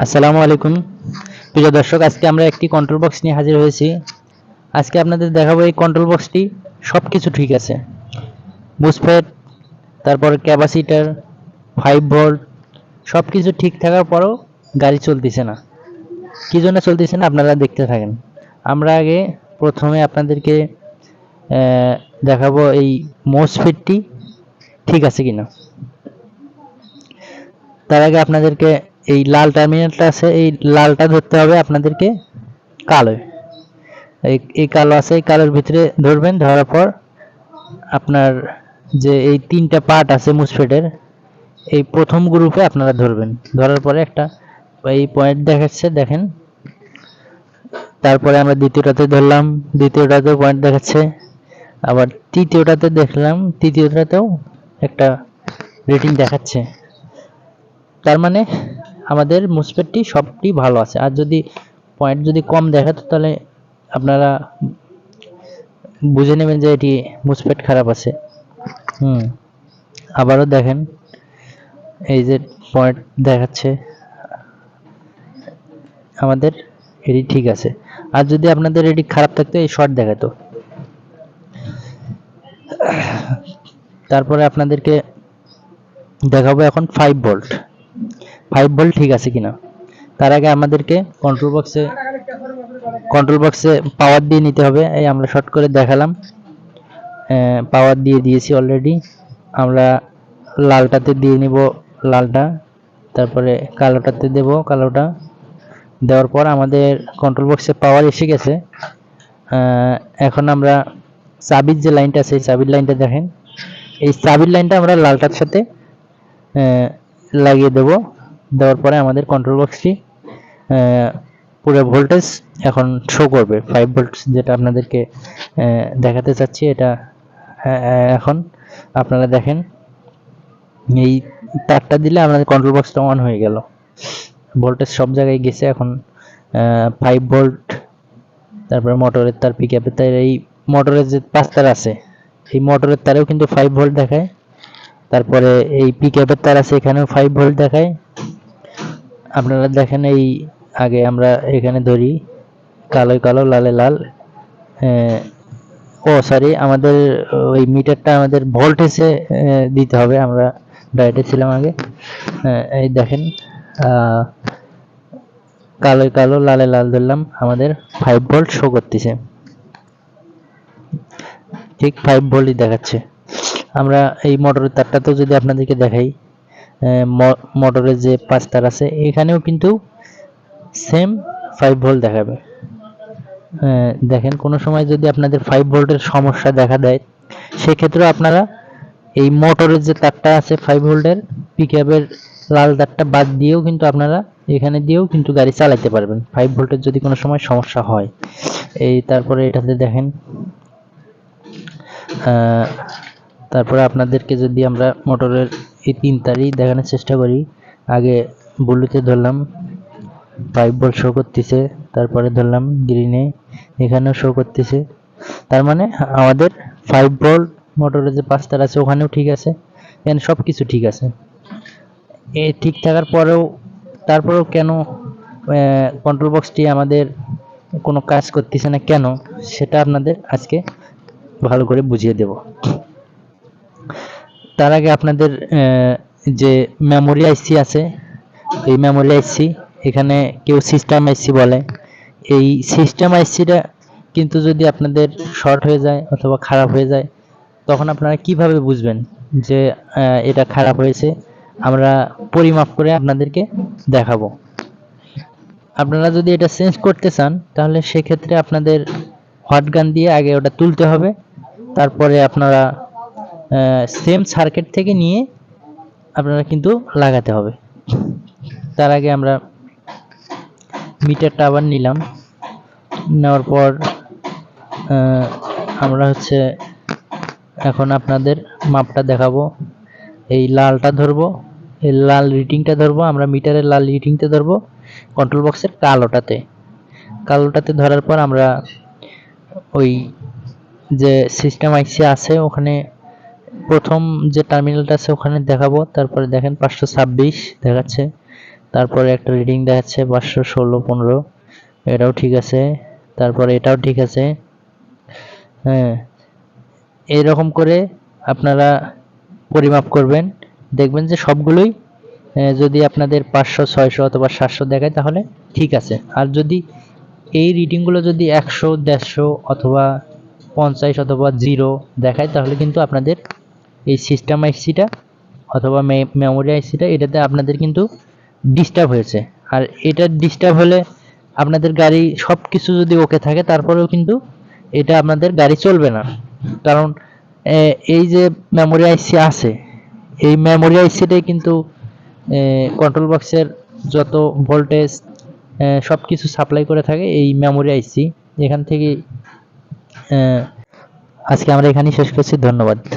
আসসালামু আলাইকুম প্রিয় দর্শক, আজকে আমরা একটি কন্ট্রোল বক্স নিয়ে হাজির হয়েছি। আজকে আপনাদের দেখাবো এই কন্ট্রোল বক্সটি সবকিছু ঠিক আছে। মুসফেট, তারপর ক্যাপাসিটর, 5 ভোল্ট সবকিছু ঠিক থাকার পরেও গাড়ি চলতেছে না। কি জন্য চলতেছে না আপনারা দেখতে থাকেন। আমরা আগে প্রথমে আপনাদেরকে দেখাবো এই মোসফেটটি ঠিক আছে কিনা। তার আগে আপনাদেরকে এই লাল টার্মিনালটা আছে, এই লালটা ধরতে হবে আপনাদেরকে। কালো, এই কালো আছে, এই কালোর ভিতরে ধরবেন। ধরার পর আপনার যে এই 3টা পার্ট আছে মুসফেটের, এই প্রথম গ্রুপে আপনারা ধরবেন। ধরার পরে একটা এই পয়েন্ট দেখাচ্ছে, দেখেন। তারপরে আমরা দ্বিতীয়টাতে ধরলাম, দ্বিতীয়টাতেও পয়েন্ট দেখাচ্ছে। আবার তৃতীয়টাতে দেখলাম, তৃতীয়টাতেও একটা রেটিং দেখাচ্ছে। তার মানে আমাদের মুসফেটটি সবটি ভালো আছে। আর যদি পয়েন্ট যদি কম দেখাতো তাহলে আপনারা বুঝে নেবেন যে এটি মুসফেট খারাপ আছে। আবারও দেখেন, এই যে পয়েন্ট দেখাচ্ছে আমাদের এটি ঠিক আছে। আর যদি আপনাদের এটি খারাপ থাকতো এই শর্ট দেখাতো। তারপরে আপনাদেরকে দেখাবো এখন 5 ভোল্ট। 5 ভোল্ট ঠিক আছে কিনা। তার আগে আমাদেরকে কন্ট্রোল বক্সে পাওয়ার দিয়ে নিতে হবে। এই আমরা শর্ট করে দেখালাম, পাওয়ার দিয়ে দিয়েছি অলরেডি। আমরা লালটাতে দিয়ে নিব লালটা, তারপরে কালোটাতে দেব কালোটা। দেওয়ার পর আমাদের কন্ট্রোল বক্সে পাওয়ার এসে গেছে। এখন আমরা চাবির যে লাইনটা আছে, চাবির লাইনটা দেখেন। এই চাবির লাইনটা আমরা লালটার সাথে লাগিয়ে দেব। দেওয়ার পরে আমাদের কন্ট্রোল বক্সটি পুরো ভোল্টেজ এখন শো করবে। 5 ভোল্ট যেটা আপনাদেরকে দেখাতে চাচ্ছি, এটা এখন আপনারা দেখেন। এই তারটা দিলে আমাদের কন্ট্রোল বক্সটা অন হয়ে গেল, ভোল্টেজ সব জায়গায় গেছে। এখন 5 ভোল্ট। তারপরে মোটরের তার, পিকআপের তার, এই মোটরের যে 5 তার আছে এই মোটরের তারেও কিন্তু 5 ভোল্ট দেখায়। তারপরে এই পিকআপের তার আছে, এখানেও 5 ভোল্ট দেখায়। আপনারা দেখেন, এই আগে আমরা এখানে ধরি কালোয় কালো, লালে লাল। ও সরি, আমাদের ওই মিটারটা আমাদের ভোল্টেজে দিতে হবে। আমরা ডাইরেক্টে ছিলাম আগে। এই দেখেন, কালোয় কালো, লালে লাল ধরলাম, আমাদের 5 ভোল্ট শো করতেছে। ঠিক 5 ভোল্টই দেখাচ্ছে। আমরা এই মোটরের তারটাতেও যদি আপনাদেরকে দেখাই, মোটরের যে 5 তার আছে এখানেও কিন্তু সেম 5 ভোল্ট দেখাবে। দেখেন, কোনো সময় যদি আপনাদের 5 ভোল্টের সমস্যা দেখা দেয়, সেক্ষেত্রে আপনারা এই মোটরের যে তারটা আছে 5 ভোল্টের, পিকআপের লাল তারটা বাদ দিয়েও কিন্তু আপনারা এখানে দিয়েও কিন্তু গাড়ি চালাতে পারবেন 5 ভোল্টের যদি কোনো সময় সমস্যা হয়। এই তারপরে এটাতে দেখেন, তারপরে আপনাদেরকে যদি আমরা মোটরের এই 3 তারই দেখানোর চেষ্টা করি। আগে ব্লুতে ধরলাম, 5 ভোল্ট শো করতেছে। তারপরে ধরলাম গ্রিনে, এখানেও শো করতেছে। তার মানে আমাদের 5 ভোল্ট মোটরের যে 5 তার আছে ওখানেও ঠিক আছে, এখানে সব কিছু ঠিক আছে। এই ঠিক থাকার পরেও তারপরেও কেন কন্ট্রোল বক্সটি আমাদের কোনো কাজ করতেছে না, কেন সেটা আপনাদের আজকে ভালো করে বুঝিয়ে দেব। তার আগে আপনাদের যে মেমোরি আইসি আছে, এই মেমোরি আইসি, এখানে কেউ সিস্টেম আইসি বলে। এই সিস্টেম আইসিটা কিন্তু যদি আপনাদের শর্ট হয়ে যায় অথবা খারাপ হয়ে যায়, তখন আপনারা কিভাবে বুঝবেন যে এটা খারাপ হয়েছে? আমরা পরিমাপ করে আপনাদেরকে দেখাবো। আপনারা যদি এটা চেঞ্জ করতে চান তাহলে সেক্ষেত্রে আপনাদের হট গান দিয়ে আগে ওটা তুলতে হবে। তারপরে আপনারা সেম সার্কিট থেকে নিয়ে আপনারা কিন্তু লাগাতে হবে। তার আগে আমরা মিটারটা আবার নিলাম। নেওয়ার পর আমরা হচ্ছে এখন আপনাদের মাপটা দেখাবো। এই লালটা ধরবো, এই লাল রিডিংটা ধরবো, আমরা মিটারের লাল রিডিংটা ধরবো কন্ট্রোল বক্সের কালোটাতে ধরার পর আমরা ওই যে সিস্টেম আইসি আছে ওখানে প্রথম যে টার্মিনালটা আছে ওখানে দেখাবো। তারপরে দেখেন 526 দেখাচ্ছে। তারপরে একটা রিডিং দেখাচ্ছে 516 15, এটাও ঠিক আছে। তারপরে এটাও ঠিক আছে। হ্যাঁ, এইরকম করে আপনারা পরিমাপ করবেন, দেখবেন যে সবগুলোই যদি আপনাদের 500 600 অথবা 700 দেখায় তাহলে ঠিক আছে। আর যদি এই রিডিংগুলো যদি 100 150 অথবা 50 অথবা 0 দেখায় তাহলে কিন্তু আপনাদের এই সিস্টেম আইসিটা অথবা মেমোরি আইসিটা এটাতে আপনাদের কিন্তু ডিস্টার্ব হয়েছে। আর এটা ডিস্টার্ব হলে আপনাদের গাড়ি সব কিছু যদি ওকে থাকে তারপরেও কিন্তু এটা আপনাদের গাড়ি চলবে না। কারণ এই যে মেমোরি আইসি আছে, এই মেমোরি আইসিটাই কিন্তু কন্ট্রোল বক্সের যত ভোল্টেজ সব কিছু সাপ্লাই করে থাকে এই মেমোরি আইসি। এখান থেকে আজকে আমরা এখানেই শেষ করছি। ধন্যবাদ।